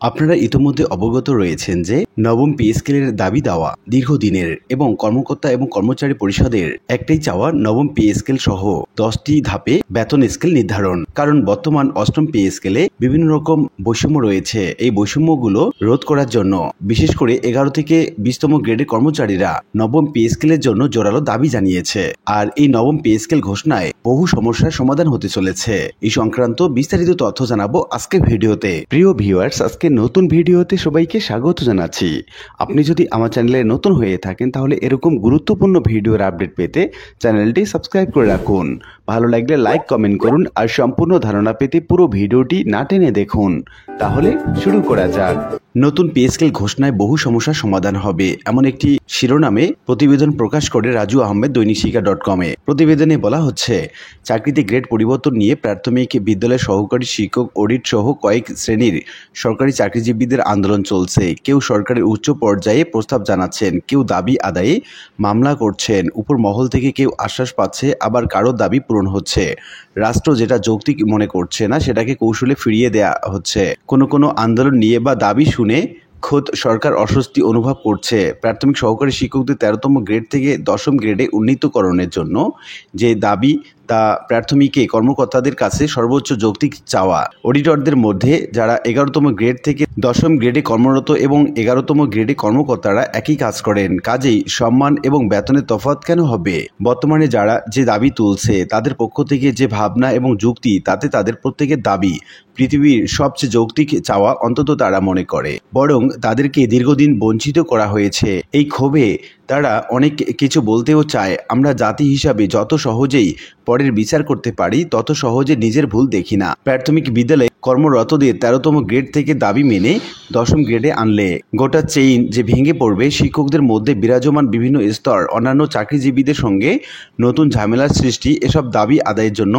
আপনারা ইতোমধ্যে অবগত রয়েছেন যে নবম পে স্কেলের দাবি দেওয়া দীর্ঘদিনের এবং কর্মকর্তা এবং কর্মচারী পরিষদের একটাই চাওয়া নবম পে স্কেল সহ 10টি ধাপে বেতন স্কেল নির্ধারণ। কারণ বর্তমান অষ্টম পে স্কেলে বিভিন্ন রকম বৈষম্য রয়েছে। এই বৈষম্যগুলো রোধ করার জন্য বিশেষ করে 11 থেকে 20তম গ্রেডের কর্মচারীরা নবম পে স্কেলের জন্য জোরালো দাবি জানিয়েছে। আর এই নবম পে স্কেল ঘোষণায় বহু সমস্যার সমাধান হতে চলেছে। এই সংক্রান্ত বিস্তারিত তথ্য জানাবো আজকের ভিডিওতে। প্রিয় ভিউয়ার্স, আজকে নতুন ভিডিওতে সবাইকে স্বাগত জানাচ্ছি। আপনি যদি আমার চ্যানেলে নতুন হয়ে থাকেন তাহলে এরকম গুরুত্বপূর্ণ ভিডিওর আপডেট পেতে চ্যানেলটি সাবস্ক্রাইব করে রাখুন। ভালো লাগলে লাইক কমেন্ট করুন আর সম্পূর্ণ ধারণা পেতে পুরো ভিডিওটি না টেনে দেখুন। তাহলে শুরু করা যাক। নতুন পে স্কেল ঘোষণায় বহু সমস্যার সমাধান হবে এমন একটি শিরোনামে প্রতিবেদন প্রকাশ করে রাজু আহমেদ দৈনিক শিক্ষা.com-এ। প্রতিবেদনে বলা হচ্ছে, চাকরিতে গ্রেড পরিবর্তন নিয়ে প্রাথমিক বিদ্যালয়ের সহকারী শিক্ষক, অডিট সহ কয়েক শ্রেণীর সরকারি চাকরিজীবীদের আন্দোলন চলছে। কেউ সরকারের উচ্চ পর্যায়ে প্রস্তাব জানাচ্ছেন, কেউ দাবি আদায়ে মামলা করছেন। উপর মহল থেকে কেউ আশ্বাস পাচ্ছে, আবার কারো দাবি পূরণ হচ্ছে। রাষ্ট্র যেটা যৌক্তিক মনে করছে না সেটাকে কৌশলে ফিরিয়ে দেয়া হচ্ছে। কোনো আন্দোলন নিয়ে বা দাবি শুনে খোদ সরকার অস্বস্তি অনুভব করছে। প্রাথমিক সহকারী শিক্ষকদের 13তম গ্রেড থেকে 10ম গ্রেডে উন্নীতকরণের জন্য যে দাবি তা প্রাথমিকে কর্মকর্তাদের কাছে সর্বোচ্চ যৌক্তিক চাওয়া। অডিটরদের মধ্যে যারা 11তম গ্রেড থেকে 10ম গ্রেডে কর্মরত এবং 11তম গ্রেডে কর্মকর্তারা একই কাজ করেন, কাজেই সম্মান এবং বেতনের তফাৎ কেন হবে? বর্তমানে যারা যে দাবি তুলছে তাদের পক্ষ থেকে যে ভাবনা এবং যুক্তি, তাতে তাদের প্রত্যেকের দাবি পৃথিবীর সবচেয়ে যৌক্তিক চাওয়া অন্তত তারা মনে করে। বরং তাদেরকে দীর্ঘদিন বঞ্চিত করা হয়েছে। এই ক্ষোভে তারা অনেক কিছু বলতেও চায়। আমরা জাতি হিসাবে যত সহজেই পরের বিচার করতে পারি তত সহজে নিজের ভুল দেখি না। প্রাথমিক বিদ্যালয়ে কর্মরতদের 13তম গ্রেড থেকে দাবি মেনে 10ম গ্রেডে আনলে গোটা চেইন যে ভেঙে পড়বে। শিক্ষকদের মধ্যে বিরাজমান বিভিন্ন স্তর, অন্যান্য চাকরিজীবীদের সঙ্গে নতুন ঝামেলার সৃষ্টি, এসব দাবি আদায়ের জন্য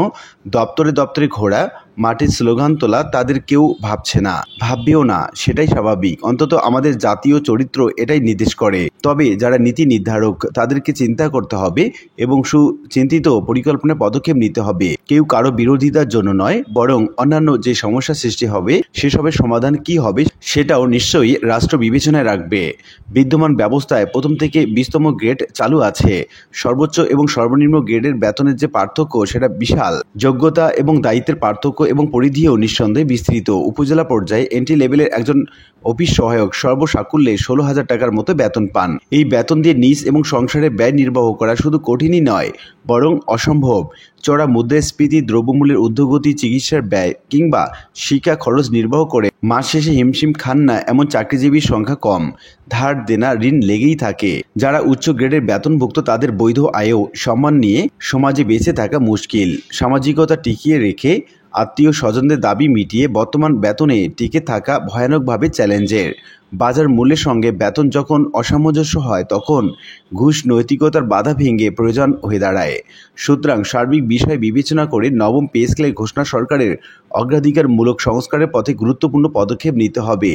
দপ্তরে দপ্তরে ঘোরা, মাটির স্লোগান তোলা তাদের কেউ ভাবছে না, ভাববেও না, সেটাই স্বাভাবিক। অন্তত আমাদের জাতীয় চরিত্র এটাই নির্দেশ করে। তবে যারা নীতি নির্ধারক তাদেরকে চিন্তা করতে হবে এবং সুচিন্তিত পরিকল্পনা পদক্ষেপ নিতে হবে। কেউ কারো বিরোধিতার জন্য নয়, বরং অন্যান্য যে সমস্যা সৃষ্টি হবে সেসবের সমাধান কি হবে সেটাও নিশ্চয়ই রাষ্ট্র বিবেচনায় রাখবে। বিদ্যমান ব্যবস্থায় 1ম থেকে 20তম গ্রেড চালু আছে। সর্বোচ্চ এবং সর্বনিম্ন গ্রেডের বেতনের যে পার্থক্য সেটা বিশাল। যোগ্যতা এবং দায়িত্বের পার্থক্য এবং পরিধিও নিঃসন্দেহে বিস্তৃত। উপজেলা পর্যায়ে এন্ট্রি লেভেলের একজন অফিস সহায়ক সর্বসাকুল্যে 16,000 টাকার মতো বেতন পান। এই বেতন দিয়ে নিজ এবং সংসারের ব্যয় নির্বাহ করা শুধু কঠিনই নয়, বরং অসম্ভব। চড়া মুদ্রাস্ফীতি, দ্রব্যমূল্যের ঊর্ধ্বগতি, চিকিৎসার ব্যয় কিংবা শিক্ষা খরচ নির্বাহ করে মাস শেষে হিমশিম খান না এমন চাকরিজীবীর সংখ্যা কম। ধার দেনা ঋণ লেগেই থাকে। যারা উচ্চ গ্রেডের বেতনভুক্ত তাদের বৈধ আয়েও সম্মান নিয়ে সমাজে বেঁচে থাকা মুশকিল। সামাজিকতা টিকিয়ে রেখে আত্মীয় স্বজনদের দাবি মিটিয়ে বর্তমান বেতনে টিকে থাকা ভয়ানকভাবে চ্যালেঞ্জের। বাজার মূল্যের সঙ্গে বেতন যখন অসামঞ্জস্য হয় তখন ঘুষ নৈতিকতার বাধা ভেঙে প্রয়োজন হয়ে দাঁড়ায়। সুতরাং সার্বিক বিষয় বিবেচনা করে নবম পে স্কেলের ঘোষণা সরকারের অগ্রাধিকারমূলক সংস্কারের পথে গুরুত্বপূর্ণ পদক্ষেপ নিতে হবে।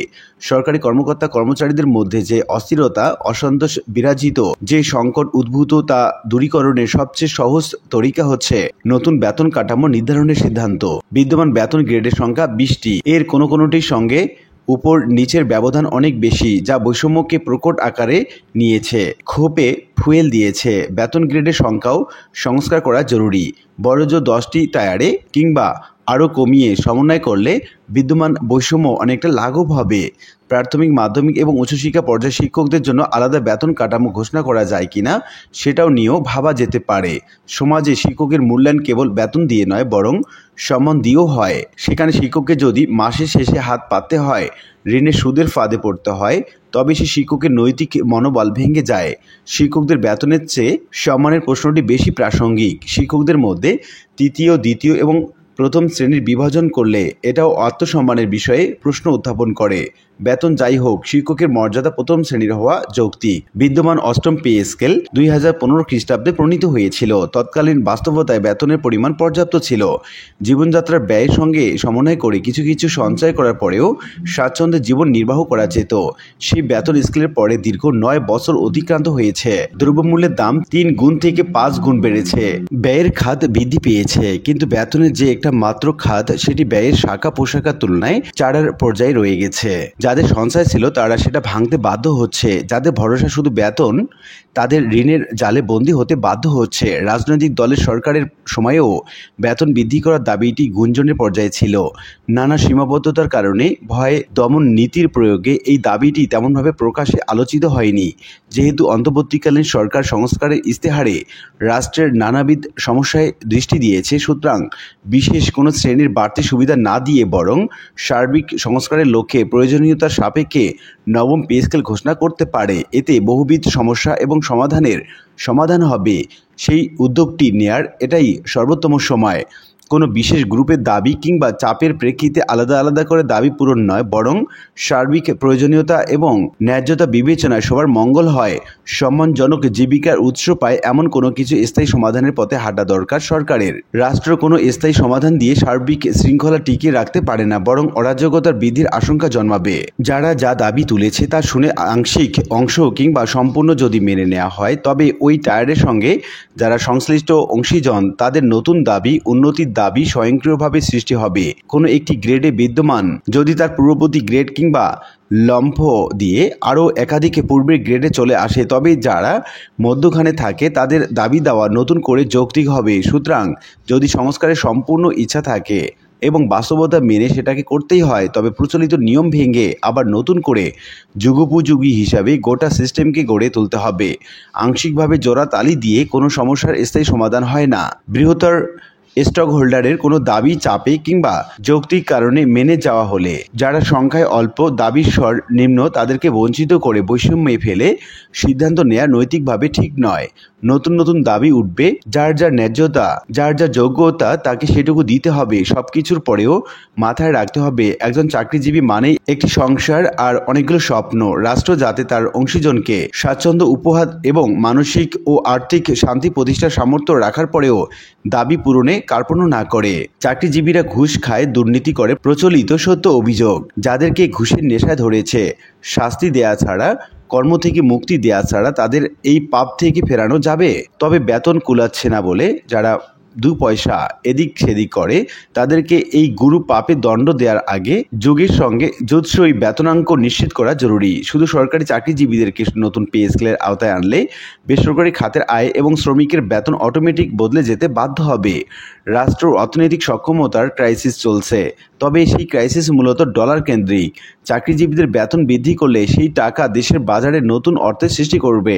সরকারি কর্মকর্তা কর্মচারীদের মধ্যে যে অস্থিরতা, অসন্তোষ বিরাজিত, যে সংকট উদ্ভূত তা দূরীকরণের সবচেয়ে সহজ তরিকা হচ্ছে নতুন বেতন কাঠামো নির্ধারণের সিদ্ধান্ত। বিদ্যমান বেতন গ্রেডের সংখ্যা 20টি। এর কোনোটির সঙ্গে উপর নিচের ব্যবধান অনেক বেশি, যা বৈষম্যকে প্রকট আকারে নিয়েছে, ক্ষোভে ফুয়েল দিয়েছে। বেতন গ্রেডের সংখ্যাও সংস্কার করা জরুরি। বড়জোর 10টি টায়ারে কিংবা আরও কমিয়ে সমন্বয় করলে বিদ্যমান বৈষম্য অনেকটা লাঘব হবে। প্রাথমিক, মাধ্যমিক এবং উচ্চশিক্ষা পর্যায়ের শিক্ষকদের জন্য আলাদা বেতন কাঠামো ঘোষণা করা যায় কিনা সেটাও নিয়েও ভাবা যেতে পারে। সমাজে শিক্ষকের মূল্যায়ন কেবল বেতন দিয়ে নয়, বরং সম্মান দিয়েও হয়। সেখানে শিক্ষককে যদি মাসের শেষে হাত পাততে হয়, ঋণের সুদের ফাঁদে পড়তে হয়, তবে সে শিক্ষকের নৈতিক মনোবল ভেঙে যায়। শিক্ষকদের বেতনের চেয়ে সম্মানের প্রশ্নটি বেশি প্রাসঙ্গিক। শিক্ষকদের মধ্যে তৃতীয়, দ্বিতীয় এবং প্রথম শ্রেণীর বিভাজন করলে এটাও আত্মসম্মানের বিষয়ে প্রশ্ন উত্থাপন করে। বেতন যাই হোক, শিক্ষকের মর্যাদা 1ম শ্রেণীর হওয়া যৌক্তিক। বিদ্যমান অষ্টম পে স্কেল 2015 খ্রিস্টাব্দে প্রণীত হয়েছিল। তৎকালীন বাস্তবতায় বেতনের পরিমাণ পর্যাপ্ত ছিল। জীবনযাত্রার ব্যয়ের সঙ্গে সমন্বয় করে কিছু সঞ্চয় করার পরেও স্বাচ্ছন্দ্যে জীবন নির্বাহ করা যেত। সেই বেতন স্কেলের পরে দীর্ঘ 9 বছর অতিক্রান্ত হয়েছে। দ্রব্যমূল্যের দাম 3 গুণ থেকে 5 গুণ বেড়েছে। ব্যয়ের খাত বৃদ্ধি পেয়েছে, কিন্তু বেতনের যে একটা মাত্র খাত সেটি ব্যয়ের শাখা পোশাকার তুলনায় চারার পর্যায়ে রয়ে গেছে। যাদের সঞ্চয় ছিল তারা সেটা ভাঙতে বাধ্য হচ্ছে, যাদের ভরসা শুধু বেতন তাদের ঋণের জালে বন্দী হতে বাধ্য হচ্ছে। রাজনৈতিক দলের সরকারের সময়েও বেতন বৃদ্ধি করার দাবিটি গুঞ্জনের পর্যায়ে ছিল। নানা সীমাবদ্ধতার কারণে ভয় দমন নীতির প্রয়োগে এই দাবিটি তেমনভাবে প্রকাশ্যে আলোচিত হয়নি। যেহেতু অন্তর্বর্তীকালীন সরকার সংস্কারের ইস্তেহারে রাষ্ট্রের নানাবিধ সমস্যায় দৃষ্টি দিয়েছে, সুতরাং বিশেষ কোনো শ্রেণীর বাড়তি সুবিধা না দিয়ে বরং সার্বিক সংস্কারের লক্ষ্যে প্রয়োজনীয়তার সাপেক্ষে নবম পে স্কেল ঘোষণা করতে পারে। এতে বহুবিধ সমস্যা এবং সমাধান হবে। সেই উদ্যোগটি নেয়ার এটাই সর্বোত্তম সময়। কোনো বিশেষ গ্রুপের দাবি কিংবা চাপের প্রেক্ষিতে আলাদা আলাদা করে দাবি পূরণ নয়, বরং সার্বিক প্রয়োজনীয়তা এবং ন্যায্যতা বিবেচনায় সবার মঙ্গল হয়, সম্মানজনক জীবিকার উৎস পায় এমন কোনো কিছু স্থায়ী সমাধানের পথে হাঁটা দরকার সরকারের। রাষ্ট্র কোনো স্থায়ী সমাধান দিয়ে সার্বিক শৃঙ্খলা টিকিয়ে রাখতে পারে না, বরং অরাজকতার বৃদ্ধির আশঙ্কা জন্মাবে। যারা যা দাবি তুলেছে তা শুনে আংশিক অংশ কিংবা সম্পূর্ণ যদি মেনে নেওয়া হয়, তবে ওই টায়ারের সঙ্গে যারা সংশ্লিষ্ট অংশীজন তাদের নতুন দাবি উন্নতির দাবি স্বয়ংক্রিয়ভাবে সৃষ্টি হবে। কোনো একটি গ্রেডে বিদ্যমান যদি তার পূর্ববর্তী গ্রেড কিংবা লম্ফ দিয়ে আরও একাধিক পূর্বের গ্রেডে চলে আসে, তবে যারা মধ্যখানে থাকে তাদের দাবি দেওয়া নতুন করে যৌক্তিক হবে। সুতরাং যদি সংস্কারের সম্পূর্ণ ইচ্ছা থাকে এবং বাস্তবতা মেনে সেটাকে করতেই হয়, তবে প্রচলিত নিয়ম ভেঙে আবার নতুন করে যুগোপযোগী হিসাবে গোটা সিস্টেমকে গড়ে তুলতে হবে। আংশিকভাবে জোড়া তালি দিয়ে কোনো সমস্যার স্থায়ী সমাধান হয় না। বৃহত্তর স্টক হোল্ডারের কোনো দাবি চাপে কিংবা যৌক্তিক কারণে মেনে যাওয়া হলে যারা সংখ্যায় অল্প, দাবির স্বর নিম্ন, তাদেরকে বঞ্চিত করে বৈষম্যে ফেলে সিদ্ধান্ত নেওয়া নৈতিকভাবে ঠিক নয়। নতুন নতুন দাবি উঠবে, যার যার ন্যায্যতা, যার যার যোগ্যতা তাকে সেটুকু দিতে হবে। সব কিছুর পরেও মাথায় রাখতে হবে একজন চাকরিজীবী মানেই একটি সংসার আর অনেকগুলো স্বপ্ন। রাষ্ট্র যাতে তার অংশীজনকে স্বাচ্ছন্দ্য উপহার এবং মানসিক ও আর্থিক শান্তি প্রতিষ্ঠার সামর্থ্য রাখার পরেও দাবি পূরণে কার্পণ্য না করে। চাকরিজীবীরা ঘুষ খায়, দুর্নীতি করে প্রচলিত সত্য অভিযোগ। যাদেরকে ঘুষের নেশায় ধরেছে, শাস্তি দেয়া ছাড়া, কর্ম থেকে মুক্তি দেয়া ছাড়া তাদের এই পাপ থেকে ফেরানো যাবে? তবে বেতন কুলাচ্ছে না বলে যারা দু পয়সা এদিক সেদিক করে তাদেরকে এই গুরু পাপে দণ্ড দেওয়ার আগে যুগের সঙ্গে যুৎসই বেতনাঙ্ক নিশ্চিত করা জরুরি। শুধু সরকারি চাকরিজীবীদেরকে নতুন পে স্কেলের আওতায় আনলে বেসরকারি খাতের আয় এবং শ্রমিকের বেতন অটোমেটিক বদলে যেতে বাধ্য হবে। রাষ্ট্র অর্থনৈতিক সক্ষমতার ক্রাইসিস চলছে, তবে সেই ক্রাইসিস মূলত ডলার কেন্দ্রিক। চাকরিজীবীদের বেতন বৃদ্ধি করলে সেই টাকা দেশের বাজারে নতুন অর্থের সৃষ্টি করবে।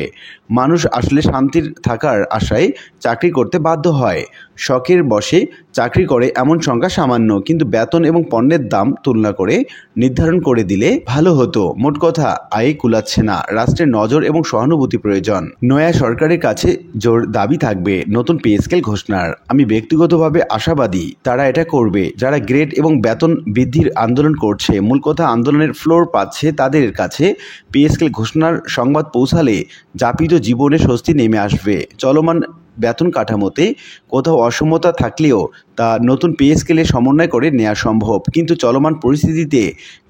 মানুষ আসলে শান্তির থাকার আশায় চাকরি করতে বাধ্য হয়। শখের বশে চাকরি করে এমন সংখ্যা সামান্য, কিন্তু বেতন এবং পণ্যের দাম তুলনা করে নির্ধারণ করে দিলে ভালো হতো। মোট কথা, আয়ে কুলাচ্ছে না, রাষ্ট্রের নজর এবং সহানুভূতি প্রয়োজন। নয়া সরকারের কাছে জোর দাবি থাকবে নতুন পে স্কেল ঘোষণার। আমি ব্যক্তিগতভাবে আশাবাদী তারা এটা করবে। যারা গ্রেড এবং বেতন বৃদ্ধির আন্দোলন করছে, মূল কথা আন্দোলনের ফ্লোর পাচ্ছে, তাদের কাছে পে স্কেল ঘোষণার সংবাদ পৌঁছালে যাপিত জীবনে স্বস্তি নেমে আসবে। চলমান বেতন কাঠামোতে কোথাও অসমতা থাকলেও তা নতুন পে স্কেলে সমন্বয় করে নেওয়া সম্ভব, কিন্তু চলমান পরিস্থিতিতে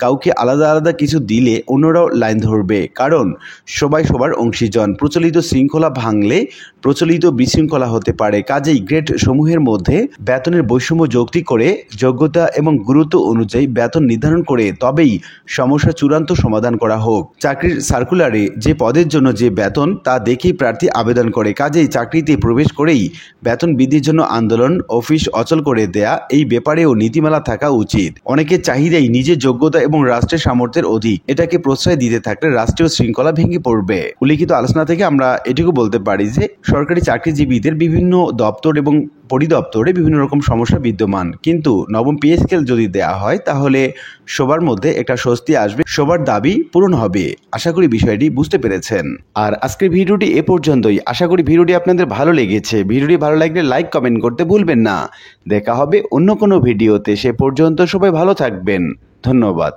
কাউকে আলাদা আলাদা কিছু দিলে অন্যরাও লাইন ধরবে, কারণ সবাই সবার অংশীজন। প্রচলিত শৃঙ্খলা ভাঙলে প্রচলিত বিশৃঙ্খলা হতে পারে। কাজেই গ্রেড সমূহের মধ্যে বেতনের বৈষম্য যৌক্তিক করে যোগ্যতা এবং গুরুত্ব অনুযায়ী বেতন নির্ধারণ করে তবেই সমস্যার চূড়ান্ত সমাধান করা হোক। চাকরির সার্কুলারে যে পদের জন্য যে বেতন তা দেখেই প্রার্থী আবেদন করে, কাজেই চাকরিতে প্রবেশ করেই বেতন বৃদ্ধির জন্য আন্দোলন অফিস অচল করে দেয়া, এই ব্যাপারেও নীতিমালা থাকা উচিত। অনেকের চাহিদাই নিজের যোগ্যতা এবং রাষ্ট্রের সামর্থ্যের অধিক, এটাকে প্রশ্রয় দিতে থাকলে রাষ্ট্রীয় শৃঙ্খলা ভেঙে পড়বে। উল্লিখিত আলোচনা থেকে আমরা এটুকু বলতে পারি যে সরকারি চাকরিজীবীদের বিভিন্ন দপ্তর এবং পরিদপ্তরে বিভিন্ন রকম সমস্যা বিদ্যমান, কিন্তু নবম পে স্কেল যদি দেয়া হয় তাহলে সবার মধ্যে একটা স্বস্তি আসবে, সবার দাবি পূরণ হবে। আশা করি বিষয়টি বুঝতে পেরেছেন। আর আজকের ভিডিওটি এ পর্যন্তই। আশা করি ভিডিওটি আপনাদের ভালো লেগেছে। ভিডিওটি ভালো লাগলে লাইক কমেন্ট করতে ভুলবেন না। দেখা হবে অন্য কোনো ভিডিওতে। সে পর্যন্ত সবাই ভালো থাকবেন। ধন্যবাদ।